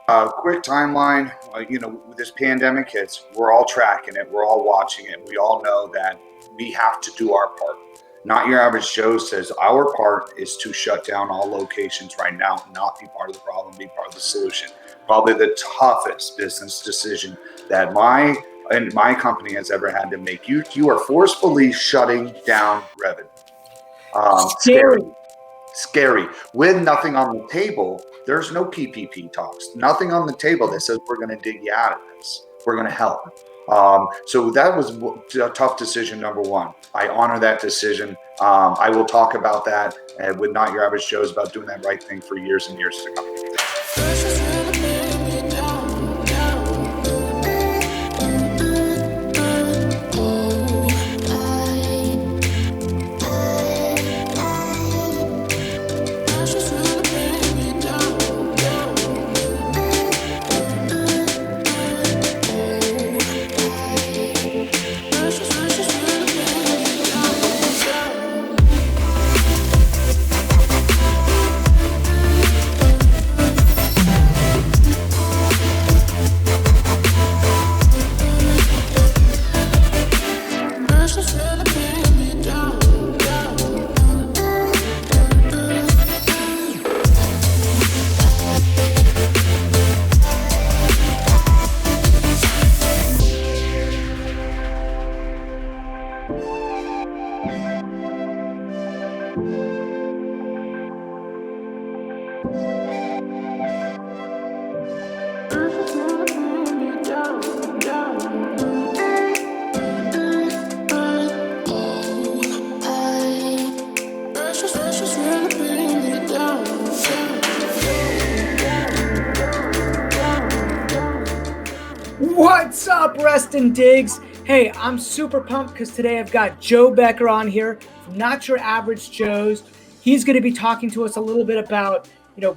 Quick timeline. This pandemic hits. We're all tracking it. We're all watching it. We all know that we have to do our part. Not Your Average Joe says our part is to shut down all locations right now, not be part of the problem, be part of the solution. Probably the toughest business decision that my company has ever had to make. You are forcefully shutting down revenue. Scary. With nothing on the table, there's no PPP talks. Nothing on the table that says we're going to dig you out of this. We're going to help. So that was a tough decision, number one. I honor that decision. I will talk about that with Not Your Average Joe's about doing that right thing for years and years to come. What's up, Reston Digs? Hey, I'm super pumped because today I've got Joe Becker on here from Not Your Average Joe's. He's going to be talking to us a little bit about,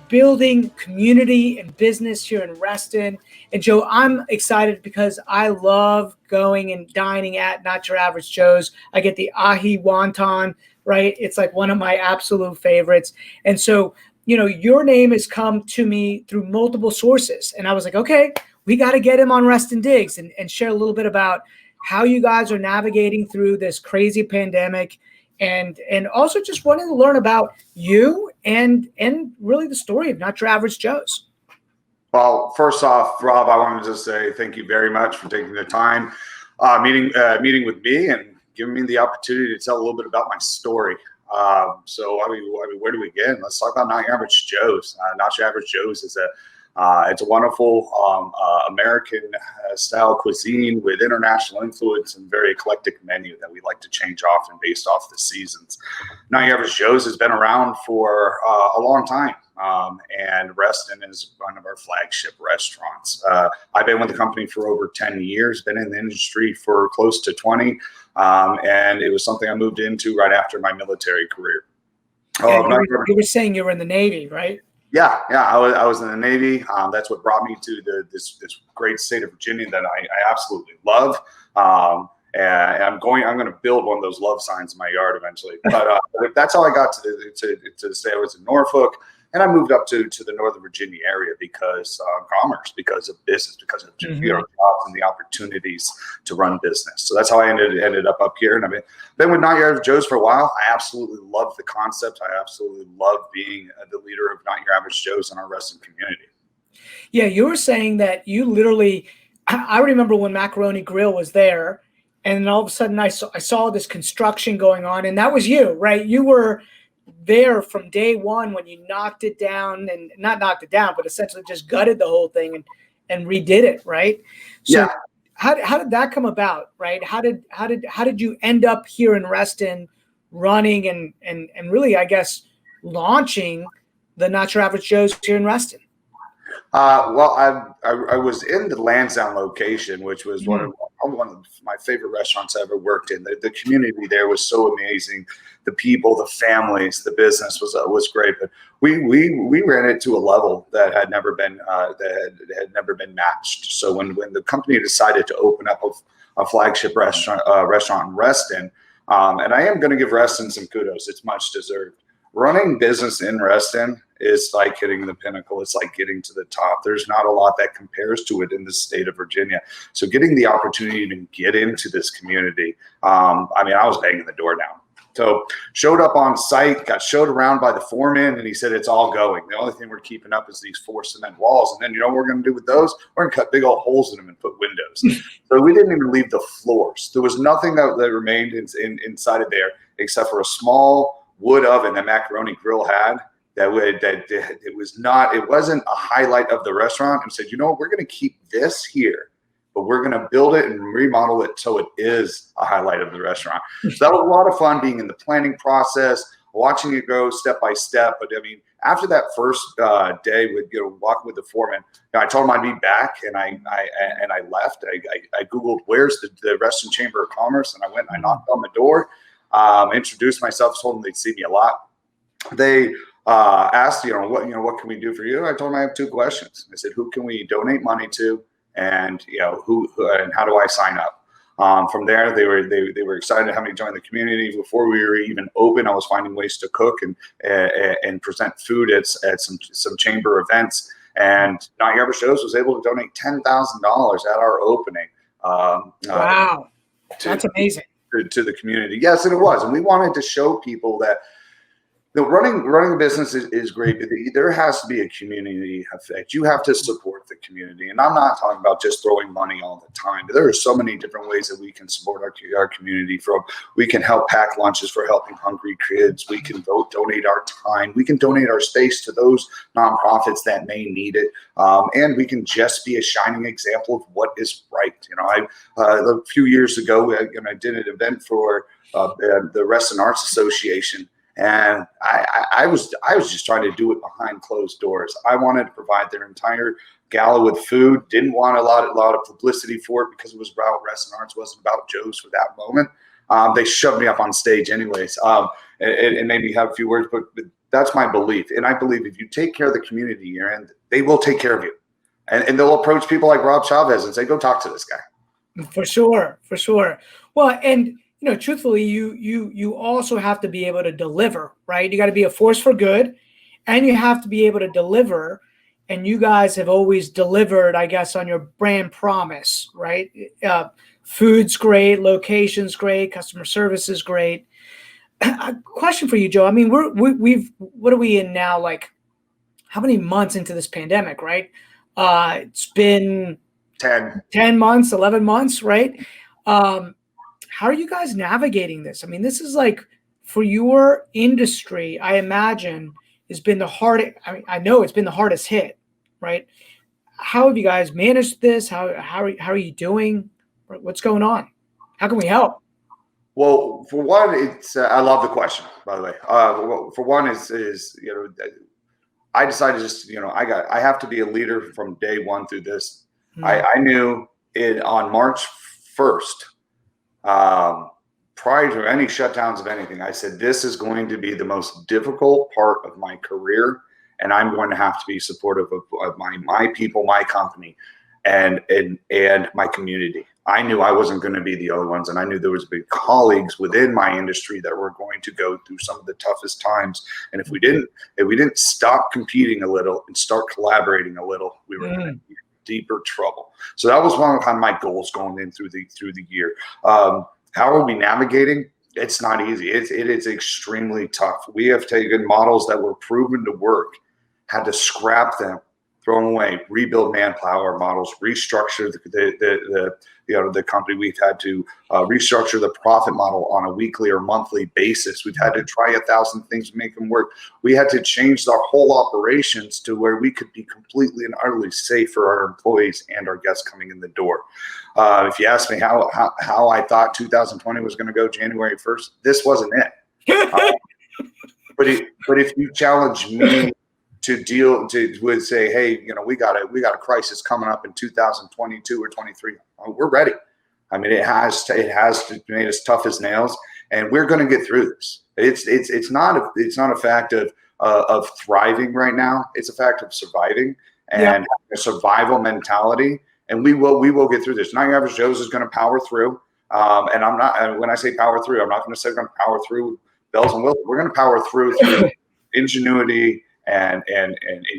building community and business here in Reston. And Joe, I'm excited because I love going and dining at Not Your Average Joe's. I get the Ahi Wonton, right? It's like one of my absolute favorites. And so, your name has come to me through multiple sources. And I was like, okay, we got to get him on Reston Digs and share a little bit about how you guys are navigating through this crazy pandemic, and also just wanting to learn about you and really the story of Not Your Average Joe's. Well, first off, Rob, I wanted to say thank you very much for taking the time meeting with me and giving me the opportunity to tell a little bit about my story. So where do we begin? Let's talk about Not Your Average Joe's. Not Your Average Joe's is it's a wonderful American style cuisine with international influence and very eclectic menu that we like to change often based off the seasons. Not Your Average Joe's has been around for a long time, and Reston is one of our flagship restaurants. I've been with the company for over 10 years, been in the industry for close to 20, and it was something I moved into right after my military career. You were saying you were in the Navy, right? Yeah. I was in the Navy. That's what brought me to this great state of Virginia that I absolutely love. And I'm going to build one of those love signs in my yard eventually. But that's how I got to the state. I was in Norfolk, and I moved up to the Northern Virginia area because commerce, because of business, because of jobs and the opportunities to run business. So that's how I ended up here. And I've been with Not Your Average Joe's for a while. I absolutely love the concept. I absolutely love being the leader of Not Your Average Joe's in our Reston community. Yeah, you were saying that you literally, I remember when Macaroni Grill was there, and then all of a sudden I saw this construction going on, and that was you, right? You were there from day one when you knocked it down, and not knocked it down, but essentially just gutted the whole thing and redid it, right? So yeah. How did that come about, right? How did you end up here in Reston running and really, I guess, launching the Not Your Average Joe's here in Reston? Well, I was in the Lansdowne location, which was one of my favorite restaurants I ever worked in. The community there was so amazing. The people, the families, the business was great. But we ran it to a level that had never been matched. So when the company decided to open up a flagship restaurant in Reston, and I am going to give Reston some kudos. It's much deserved. running business in Reston is like hitting the pinnacle. It's like getting to the top. There's not a lot that compares to it in the state of Virginia. So getting the opportunity to get into this community, I was banging the door down. So showed up on site, got showed around by the foreman, and he said, it's all going. The only thing we're keeping up is these 4 cement walls. And then you know what we're going to do with those? We're going to cut big old holes in them and put windows. So we didn't even leave the floors. There was nothing that remained inside of there except for a small wood oven that Macaroni Grill had. It wasn't a highlight of the restaurant. And said, you know what, we're going to keep this here, but we're going to build it and remodel it so it is a highlight of the restaurant. So that was a lot of fun being in the planning process, watching it go step by step. But I mean, after that first day with walking with the foreman, I told him I'd be back, and I left. I Googled where's the Reston Chamber of Commerce, and I went and I knocked on the door, introduced myself, told them they'd see me a lot. They asked, what can we do for you? I told them I have 2 questions. I said, who can we donate money to? And who and how do I sign up? From there, they were excited to have me join the community. Before we were even open, I was finding ways to cook and present food at some chamber events. And Not Your Average Joe's was able to donate $10,000 at our opening. Wow, that's amazing. To the community, yes, and it was, and we wanted to show people that. Running a business is great, but there has to be a community effect. You have to support the community. And I'm not talking about just throwing money all the time, but there are so many different ways that we can support our community. We can help pack lunches for helping hungry kids. We can donate our time. We can donate our space to those nonprofits that may need it. And we can just be a shining example of what is right. A few years ago, I did an event for the Reston Arts Association. And I was just trying to do it behind closed doors. I wanted to provide their entire gala with food. Didn't want a lot of publicity for it because it was about Reston Arts. Wasn't about Joe's for that moment. They shoved me up on stage anyways, and made me have a few words. But that's my belief, and I believe if you take care of the community you're in, they will take care of you, and they'll approach people like Rob Chevez and say, "Go talk to this guy." For sure. Well, and truthfully, you also have to be able to deliver, right? You got to be a force for good, and you have to be able to deliver. And you guys have always delivered, I guess, on your brand promise, right? Food's great, location's great, customer service is great. A question for you, Joe. I mean, what are we in now? Like, how many months into this pandemic, right? It's been 10 months, 11 months, right? How are you guys navigating this? I mean, this is like, for your industry, I imagine, has been the hardest. I know it's been the hardest hit, right? How have you guys managed this? How are you doing? What's going on? How can we help? Well, for one, I love the question, by the way. For one is I decided I have to be a leader from day one through this. I knew it on March 1st. Prior to any shutdowns of anything, I said, this is going to be the most difficult part of my career, and I'm going to have to be supportive of my people, my company, and my community. I knew I wasn't going to be the other ones, and I knew there was big colleagues within my industry that were going to go through some of the toughest times. And if we didn't stop competing a little and start collaborating a little, we were going to be in deeper trouble. So that was one of kind of my goals going in through the year. How are we navigating? It's not easy. It is extremely tough. We have taken models that were proven to work, had to scrap them, throw them away, rebuild manpower models, restructure the company. We've had to restructure the profit model on a weekly or monthly basis. We've had to try 1,000 things to make them work. We had to change our whole operations to where we could be completely and utterly safe for our employees and our guests coming in the door. If you ask me how I thought 2020 was going to go January 1st, this wasn't it. But if you challenge me to say, hey, we got a crisis coming up in 2022 or 23, we're ready. I mean, it has made us tough as nails, and we're going to get through this. It's not a fact of thriving right now. It's a fact of surviving and a survival mentality. And we will get through this. Not Your Average Joe's is going to power through. And when I say power through, I'm not going to say we're going to power through bells and whistles. We're going to power through ingenuity and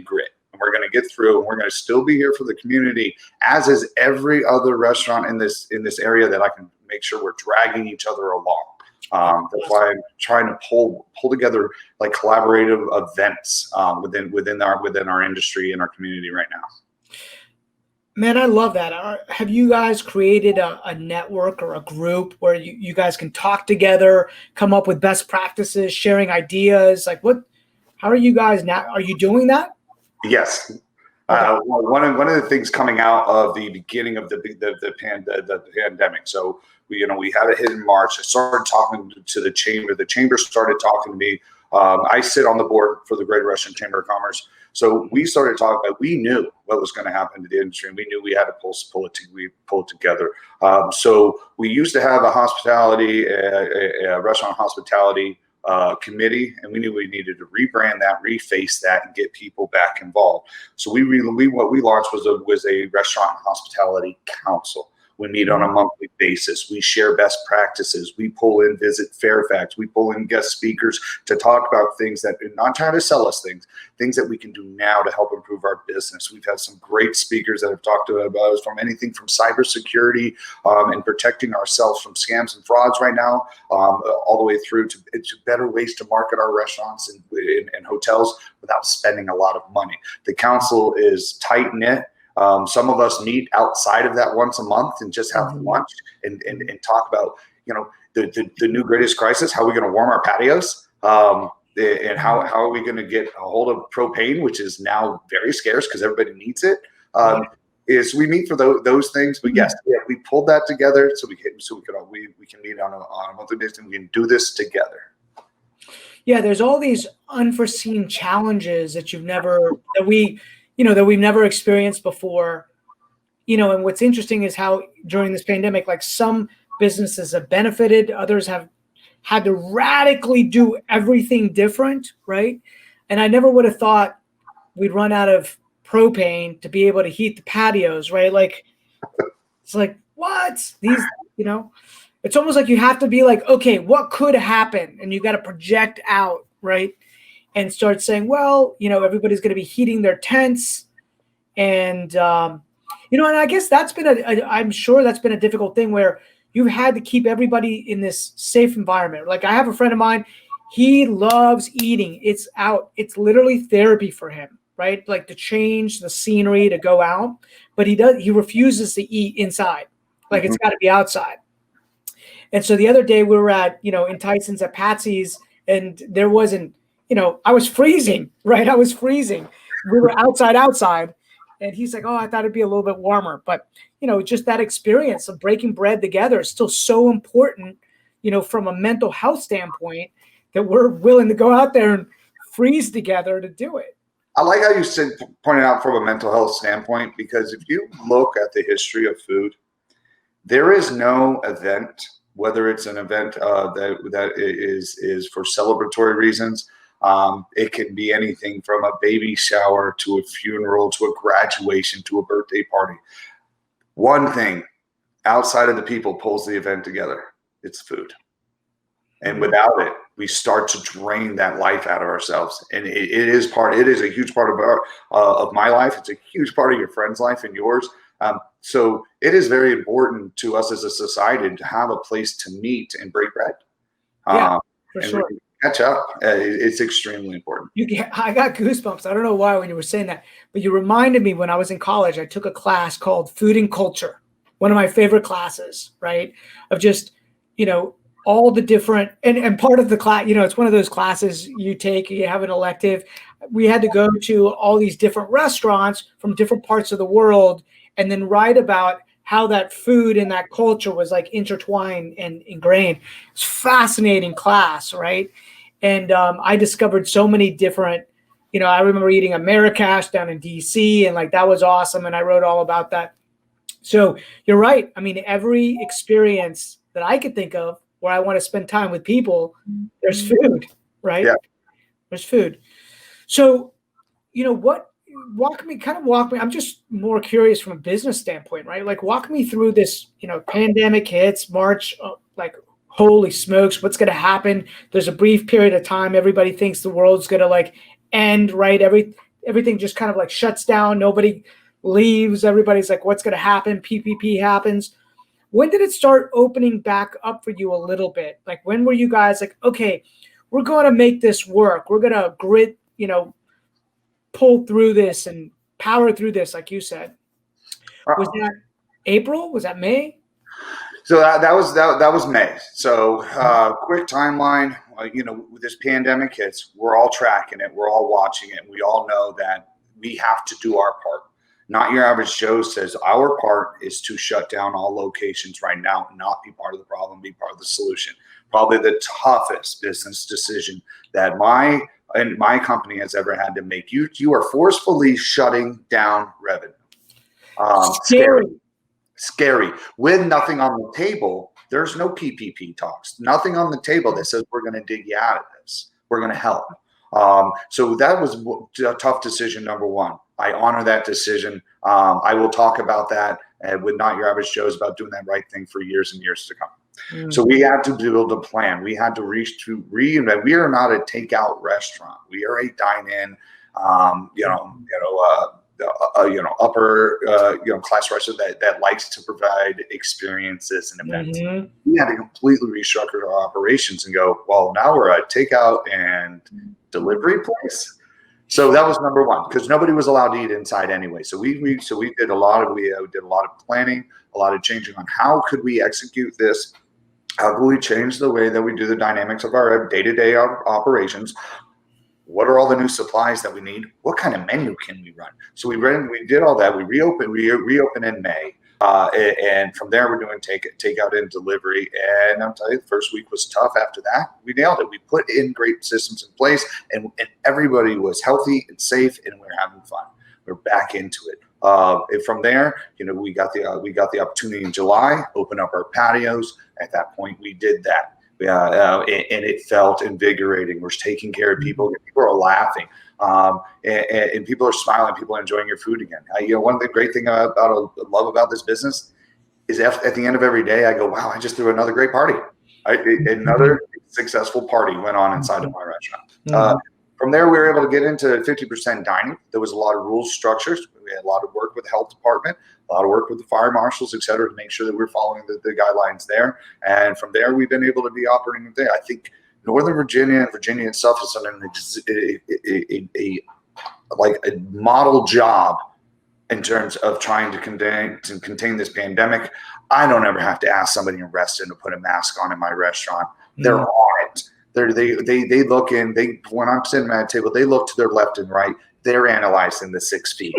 grit. And we're going to get through, and we're going to still be here for the community, as is every other restaurant in this area that I can make sure we're dragging each other along. That's why I'm trying to pull together like collaborative events within our industry and our community right now. Man, I love that. Have you guys created a network or a group where you guys can talk together, come up with best practices, sharing ideas? Like how are you guys now? Are you doing that? Yes. Well, one of the things coming out of the beginning of the pandemic. So we had it hit in March. I started talking to the chamber. The chamber started talking to me. I sit on the board for the Greater Reston Chamber of Commerce. So we started talking about, we knew what was going to happen to the industry, and we knew we had to pull it together. So we used to have a restaurant hospitality committee, and we knew we needed to rebrand that, reface that, and get people back involved. So what we launched was a restaurant hospitality council. We meet on a monthly basis. We share best practices. We pull in Visit Fairfax. We pull in guest speakers to talk about things that, not trying to sell us things that we can do now to help improve our business. We've had some great speakers that have talked about us from anything from cybersecurity and protecting ourselves from scams and frauds right now, all the way through to better ways to market our restaurants and hotels without spending a lot of money. The council is tight knit. Some of us meet outside of that once a month and just have lunch and talk about, the new greatest crisis. How are we going to warm our patios? And how are we going to get a hold of propane, which is now very scarce because everybody needs it. Is we meet for those things. But yes, we pulled that together so we can meet on a monthly basis, and we can do this together. Yeah, there's all these unforeseen challenges that we've never experienced before, and what's interesting is how during this pandemic, like some businesses have benefited, others have had to radically do everything different, right? And I never would have thought we'd run out of propane to be able to heat the patios, right? Like, it's like, what? These, it's almost like you have to be like, okay, what could happen? And you got to project out, right? And start saying, well, everybody's going to be heating their tents. And, and I guess that's been I'm sure that's been a difficult thing where you've had to keep everybody in this safe environment. Like I have a friend of mine, he loves eating. It's literally therapy for him, right? Like to change the scenery, to go out, but he refuses to eat inside. Like it's got to be outside. And so the other day we were at, in Tyson's at Patsy's, and there wasn't, I was freezing, right? I was freezing. We were outside. And he's like, oh, I thought it'd be a little bit warmer. But, just that experience of breaking bread together is still so important, from a mental health standpoint, that we're willing to go out there and freeze together to do it. I like how you pointed out from a mental health standpoint, because if you look at the history of food, there is no event, whether it's an event that is for celebratory reasons. It can be anything from a baby shower to a funeral to a graduation to a birthday party. One thing outside of the people pulls the event together. It's food. And without it, we start to drain that life out of ourselves. And it is a huge part of my life. It's a huge part of your friend's life and yours. So it is very important to us as a society to have a place to meet and break bread. For sure. Catch up. It's extremely important. I got goosebumps. I don't know why when you were saying that, but you reminded me when I was in college, I took a class called Food and Culture, one of my favorite classes, right? Of just, all the different, and part of the class, it's one of those classes you take, you have an elective. We had to go to all these different restaurants from different parts of the world and then write about how that food and that culture was like intertwined and ingrained. It's fascinating class, right? And I discovered so many different, I remember eating Americash down in DC, and like that was awesome. And I wrote all about that. So you're right. I mean, every experience that I could think of where I want to spend time with people, there's food, right? Yeah. There's food. So, walk me. I'm just more curious from a business standpoint, right? Like walk me through this, pandemic hits March, like holy smokes, what's going to happen? There's a brief period of time. Everybody thinks the world's going to like end, right? Everything just kind of like shuts down. Nobody leaves. Everybody's like, what's going to happen? PPP happens. When did it start opening back up for you a little bit? Like, when were you guys like, okay, we're going to make this work. We're going to grit, pull through this and power through this, like you said. Was that April? Was that May? So that was May. So quick timeline. This pandemic hits. We're all tracking it. We're all watching it. We all know that we have to do our part. Not Your Average Joe says our part is to shut down all locations right now, not be part of the problem, be part of the solution. Probably the toughest business decision that my company has ever had to make. You are forcefully shutting down revenue. Scary. With nothing on the table, there's no PPP talks. Nothing on the table that says we're going to dig you out of this. We're going to help. So that was a tough decision, number one. I honor that decision. I will talk about that with Not Your Average Joe's about doing that right thing for years and years to come. So we had to build a plan. We had to reinvent. We are not a takeout restaurant. We are a dine-in, upper class restaurant that likes to provide experiences and events. We had to completely restructure our operations and go, well, now we're a takeout and delivery place. So that was number one, because nobody was allowed to eat inside anyway. So we did a lot of planning, a lot of changing on how could we execute this. How can we change the way that we do the dynamics of our day-to-day operations? What are all the new supplies that we need? What kind of menu can we run? So we did all that. We reopened in May. And from there, we're doing takeout and delivery. And I'll tell you, the first week was tough. After that, we nailed it. We put in great systems in place, and everybody was healthy and safe, and we were having fun. We're back into it. And from there, we got the opportunity in July, open up our patios. At that point, we did that. And it felt invigorating. We're taking care of people. People are laughing, and people are smiling. People are enjoying your food again. One of the great things I love about this business is at the end of every day, I go, wow, I just threw another great party. Another successful party went on inside of my restaurant. From there, we were able to get into 50% dining. There was a lot of rules, structures. We had a lot of work with the health department, a lot of work with the fire marshals, et cetera, to make sure that we're following the guidelines there. And from there, we've been able to be operating there. I think Northern Virginia and Virginia itself has done a model job in terms of trying to contain this pandemic. I don't ever have to ask somebody in Reston to put a mask on in my restaurant. They're on it. They look in. When I'm sitting at a table, they look to their left and right. They're analyzing the 6 feet.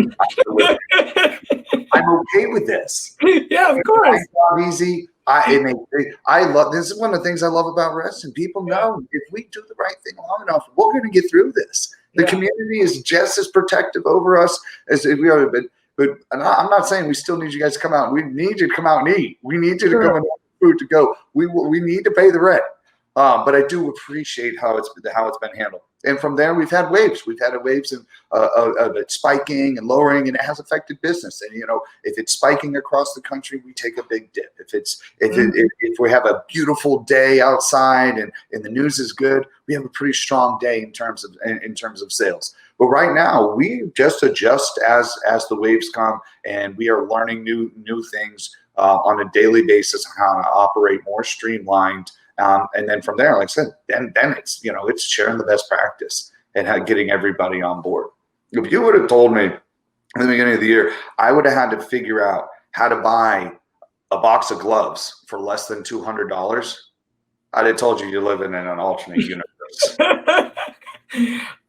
I'm okay with this. Yeah, of course. Easy. I love this. Is one of the things I love about Reston. People know if we do the right thing long enough, we're going to get through this. The community is just as protective over us as we are. But I'm not saying we still need you guys to come out. We need you to come out and eat. We need you to come and have food to go. We need to pay the rent. But I do appreciate how it's been handled. And from there, we've had waves. We've had waves of it spiking and lowering, and it has affected business. And if it's spiking across the country, we take a big dip. If we have a beautiful day outside and the news is good, we have a pretty strong day in terms of sales. But right now, we just adjust as the waves come, and we are learning new things on a daily basis on how to operate more streamlined. And then from there, like I said, then it's it's sharing the best practice and getting everybody on board. If you would have told me in the beginning of the year, I would have had to figure out how to buy a box of gloves for less than $200. I'd have told you live in an alternate universe.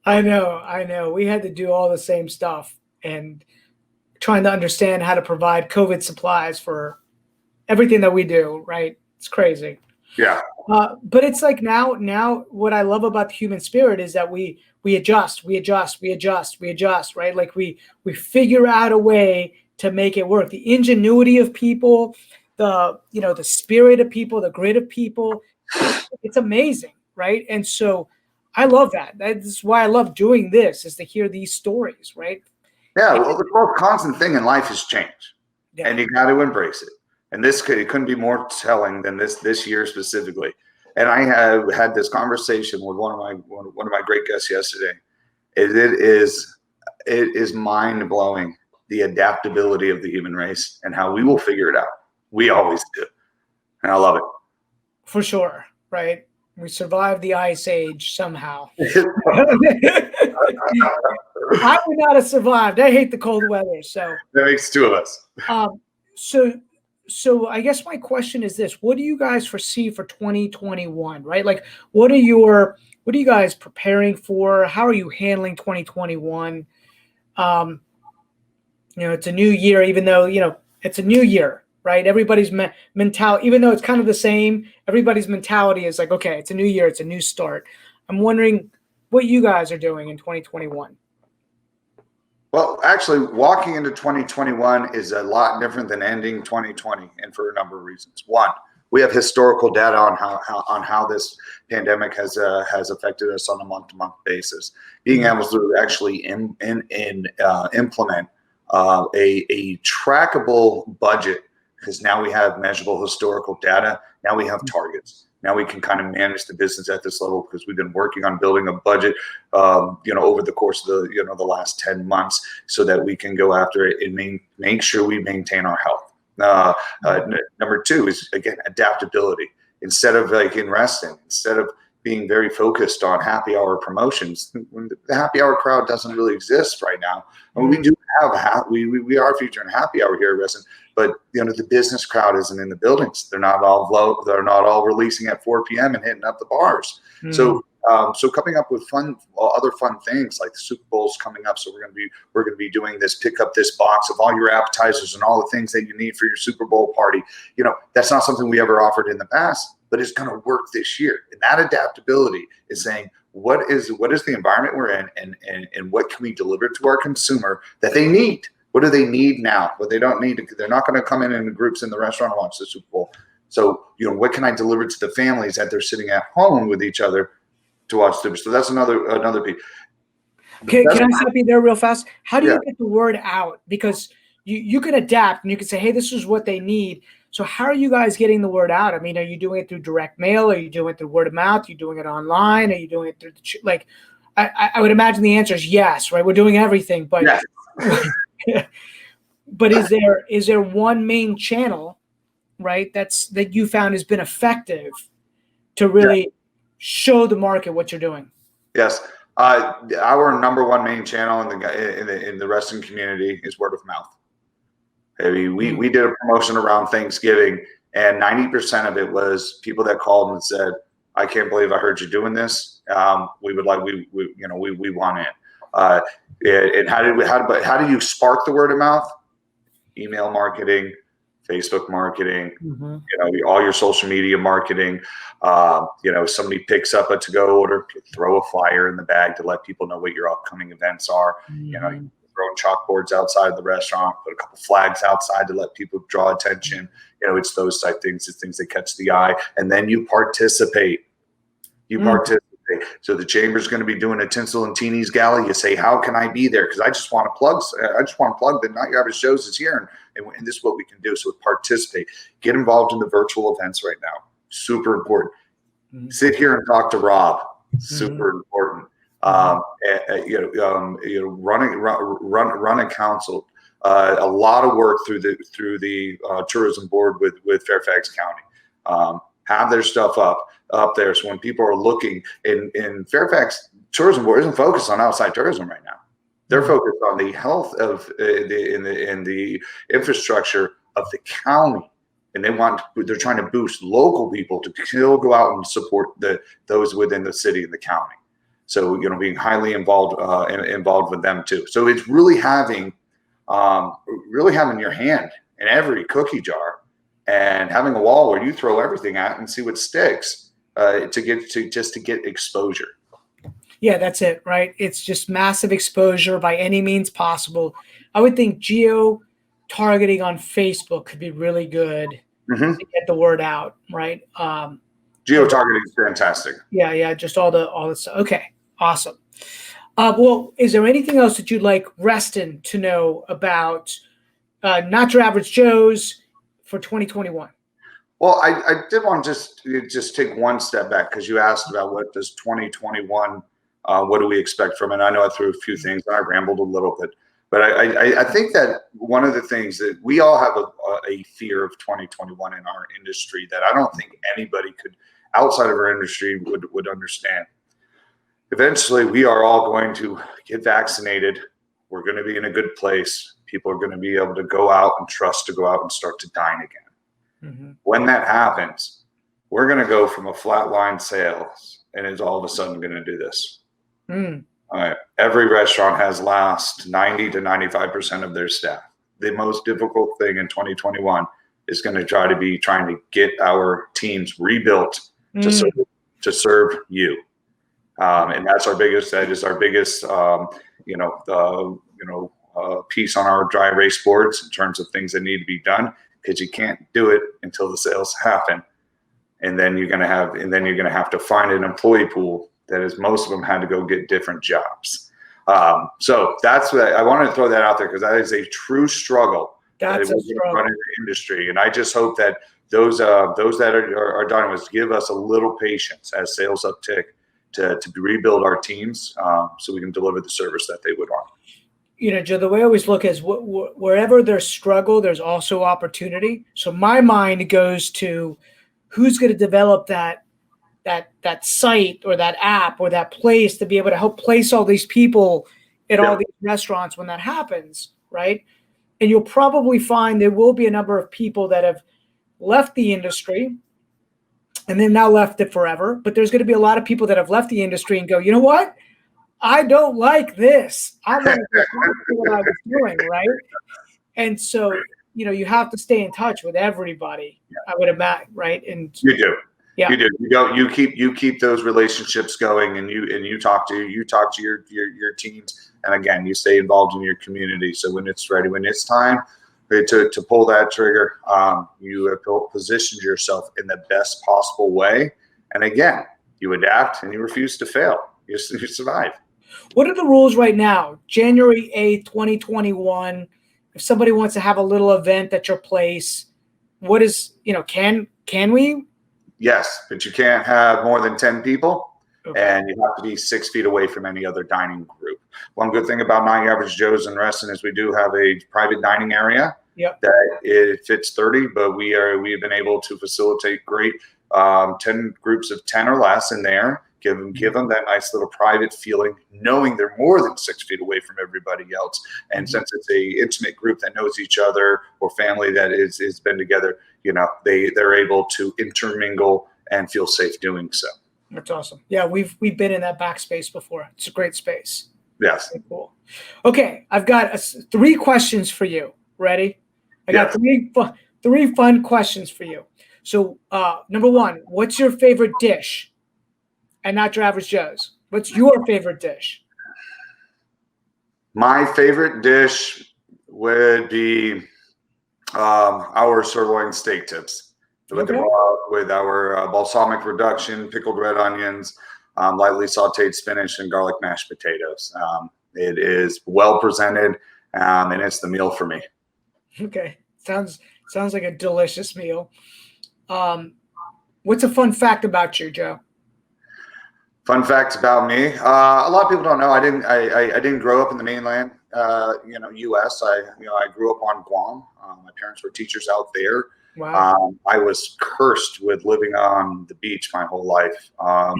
I know. We had to do all the same stuff and trying to understand how to provide COVID supplies for everything that we do. Right? It's crazy. Yeah. But it's like now what I love about the human spirit is that we adjust, right? Like we figure out a way to make it work. The ingenuity of people, the spirit of people, the grit of people, it's amazing, right? And so I love that. That's why I love doing this, is to hear these stories, right? Yeah, well, the most constant thing in life is change. Yeah. And you got to embrace it. And it couldn't be more telling than this year specifically. And I have had this conversation with one of my great guests yesterday. It is mind blowing, the adaptability of the human race and how we will figure it out. We always do, and I love it. For sure, right? We survived the Ice Age somehow. I would not have survived. I hate the cold weather. So that makes two of us. So I guess my question is this: what do you guys foresee for 2021? Right? Like, what are you guys preparing for? How are you handling 2021? It's a new year, even though it's a new year, right? Everybody's mentality, even though it's kind of the same, everybody's mentality is like, okay, it's a new year, it's a new start. I'm wondering what you guys are doing in 2021. Well, actually, walking into 2021 is a lot different than ending 2020, and for a number of reasons. One, we have historical data on how this pandemic has affected us on a month-to-month basis. Being able to actually implement a trackable budget, because now we have measurable historical data. Now we have targets. Now we can kind of manage the business at this level, because we've been working on building a budget, over the course of the last 10 months, so that we can go after it and make sure we maintain our health. Number two is, again, adaptability. Instead of like in Reston, instead of being very focused on happy hour promotions, when the happy hour crowd doesn't really exist right now. I mean, we do have we are featuring happy hour here at Reston, but the business crowd isn't in the buildings. They're not all releasing at 4 p.m. and hitting up the bars. So coming up with other fun things, like the Super Bowl's coming up. So we're gonna be doing this, pick up this box of all your appetizers and all the things that you need for your Super Bowl party. That's not something we ever offered in the past, but it's going to work this year. And that adaptability is saying, what is the environment we're in, and what can we deliver to our consumer that they need? What do they need now? What they don't need? They're not going to come in groups in the restaurant and watch the Super Bowl. So, what can I deliver to the families that they're sitting at home with each other to watch the? So that's another piece. Can I stop you there real fast? How do you get the word out? Because you can adapt and you can say, hey, this is what they need. So how are you guys getting the word out? I mean, are you doing it through direct mail? Are you doing it through word of mouth? Are you doing it online? Are you doing it through I would imagine the answer is yes, right? We're doing everything, but yes. But is there one main channel, right, that you found has been effective to really show the market what you're doing? Yes. Our number one main channel in the Reston community is word of mouth. I mean, we did a promotion around Thanksgiving, and 90% of it was people that called and said, "I can't believe I heard you doing this. We want in." And how do you spark the word of mouth? Email marketing, Facebook marketing, all your social media marketing. Somebody picks up a to-go order, throw a flyer in the bag to let people know what your upcoming events are. Throwing chalkboards outside the restaurant, put a couple flags outside to let people draw attention. It's those type things, it's things that catch the eye, and then you participate. Participate. So the chamber's going to be doing a Tinsel and Teeny's Gala. You say, how can I be there? Because I just want to plug that Not Your Average Joe's is here, and this is what we can do. So participate. Get involved in the virtual events right now. Super important. Sit here and talk to Rob. Super important. Run a council. A lot of work through the tourism board with Fairfax County. Have their stuff up there, so when people are looking in Fairfax, tourism board isn't focused on outside tourism right now. They're focused on the health of the infrastructure of the county, and they're trying to boost local people to still go out and support those within the city and the county. So being highly involved with them too. So it's really having your hand in every cookie jar, and having a wall where you throw everything at and see what sticks to get exposure. Yeah, that's it, right? It's just massive exposure by any means possible. I would think geo-targeting on Facebook could be really good to get the word out, right? Geo-targeting is fantastic. Yeah, just all the stuff. Okay, awesome. Well, is there anything else that you'd like Reston to know about Not Your Average Joe's for 2021? Well, I did want to just take one step back because you asked about what does 2021, what do we expect from it? I know I threw a few things and I rambled a little bit, but I think that one of the things that we all have a fear of 2021 in our industry that I don't think anybody could outside of our industry would understand. Eventually, we are all going to get vaccinated. We're going to be in a good place. People are going to be able to go out and trust to go out and start to dine again. When that happens, we're going to go from a flatline sales and is all of a sudden going to do this. All right. Every restaurant has lost 90 to 95% of their staff. The most difficult thing in 2021 is going to trying to get our teams rebuilt to serve you. And that is our biggest, piece on our dry erase boards in terms of things that need to be done, because you can't do it until the sales happen. And then you're going to have to find an employee pool that is, most of them had to go get different jobs. So that's what I wanted to throw that out there, because that is a true struggle. That's a struggle in the industry. And I just hope that those that are dining with us give us a little patience as sales uptick to rebuild our teams so we can deliver the service that they would want. Joe, the way I always look is wherever there's struggle, there's also opportunity. So my mind goes to who's going to develop that site or that app or that place to be able to help place all these people at all these restaurants when that happens, right? And you'll probably find there will be a number of people that have left the industry and they've now left it forever. But there's going to be a lot of people that have left the industry and go, you know what? I don't like this. I want to go back to what I was doing, right? And so, you have to stay in touch with everybody. I would imagine, right? And you do. Yeah. You do. You keep those relationships going, and you talk to your teams, and again, you stay involved in your community. So when it's ready, when it's time to pull that trigger, you have positioned yourself in the best possible way. And again, you adapt and you refuse to fail. You survive. What are the rules right now? January 8th, 2021. If somebody wants to have a little event at your place, what is, can we? Yes, but you can't have more than 10 people, okay. And you have to be 6 feet away from any other dining group. One good thing about NYAJ Joe's and Reston is we do have a private dining area that it fits 30, but we've been able to facilitate great 10 groups of 10 or less in there. Give them that nice little private feeling, knowing they're more than 6 feet away from everybody else. And since it's a intimate group that knows each other, or family that is been together, they're able to intermingle and feel safe doing so. That's awesome. Yeah, we've been in that backspace before. It's a great space. Yes. Very cool. Okay, I've got 3 questions for you. Ready? I got 3 fun questions for you. So, number 1, what's your favorite dish? And not your average Joe's. What's your favorite dish? My favorite dish would be our sirloin steak tips with our balsamic reduction, pickled red onions, lightly sauteed spinach, and garlic mashed potatoes. It is well presented, and it's the meal for me. Okay, sounds like a delicious meal. What's a fun fact about you, Joe? Fun facts about me. A lot of people don't know. I didn't grow up in the mainland, U.S. I grew up on Guam. My parents were teachers out there. Wow. I was cursed with living on the beach my whole life. Let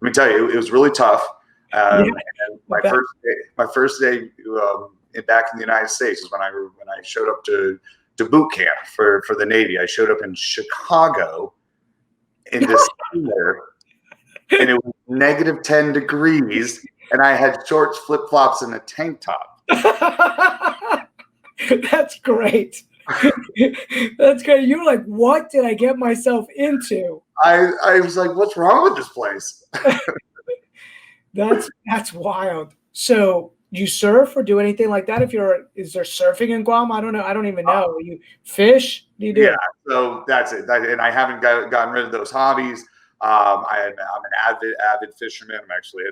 me tell you, it was really tough. And my first day back in the United States is when I showed up to boot camp for the Navy. I showed up in Chicago in December. And it was negative 10 degrees, and I had shorts, flip-flops, and a tank top. That's great. That's great. You were like, what did I get myself into? I was like, what's wrong with this place? That's wild. So you surf or do anything like that? Is there surfing in Guam? I don't know. I don't even know. You fish? What do you do? Yeah, so that's it. And I haven't gotten rid of those hobbies. I'm an avid fisherman. I'm actually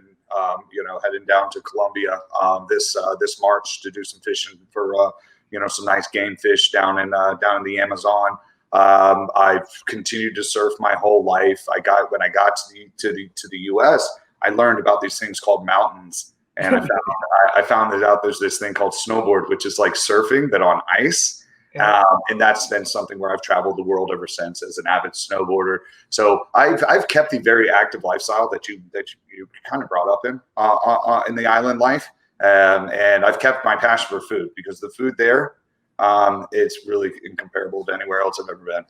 heading down to Colombia this March to do some fishing for some nice game fish down in the Amazon. I've continued to surf my whole life. When I got to the U.S., I learned about these things called mountains, and I found that out there's this thing called snowboard, which is like surfing but on ice. Yeah. And that's been something where I've traveled the world ever since as an avid snowboarder. So I've kept the very active lifestyle that you kind of brought up in the island life, and I've kept my passion for food, because the food there, it's really incomparable to anywhere else I've ever been.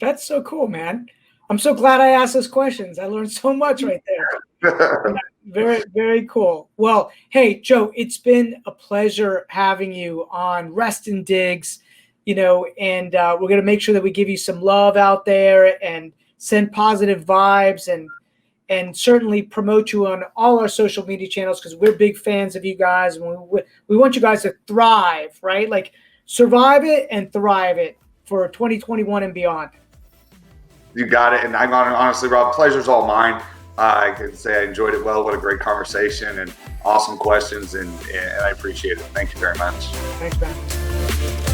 That's so cool, man. I'm so glad I asked those questions. I learned so much right there. Very, very cool. Well, hey, Joe, it's been a pleasure having you on Reston Digs, and we're going to make sure that we give you some love out there and send positive vibes and certainly promote you on all our social media channels, because we're big fans of you guys. And we want you guys to thrive, right? Like survive it and thrive it for 2021 and beyond. You got it. And I'm honestly, Rob, pleasure's all mine. I can say I enjoyed it well. What a great conversation and awesome questions, and I appreciate it. Thank you very much. Thanks, man.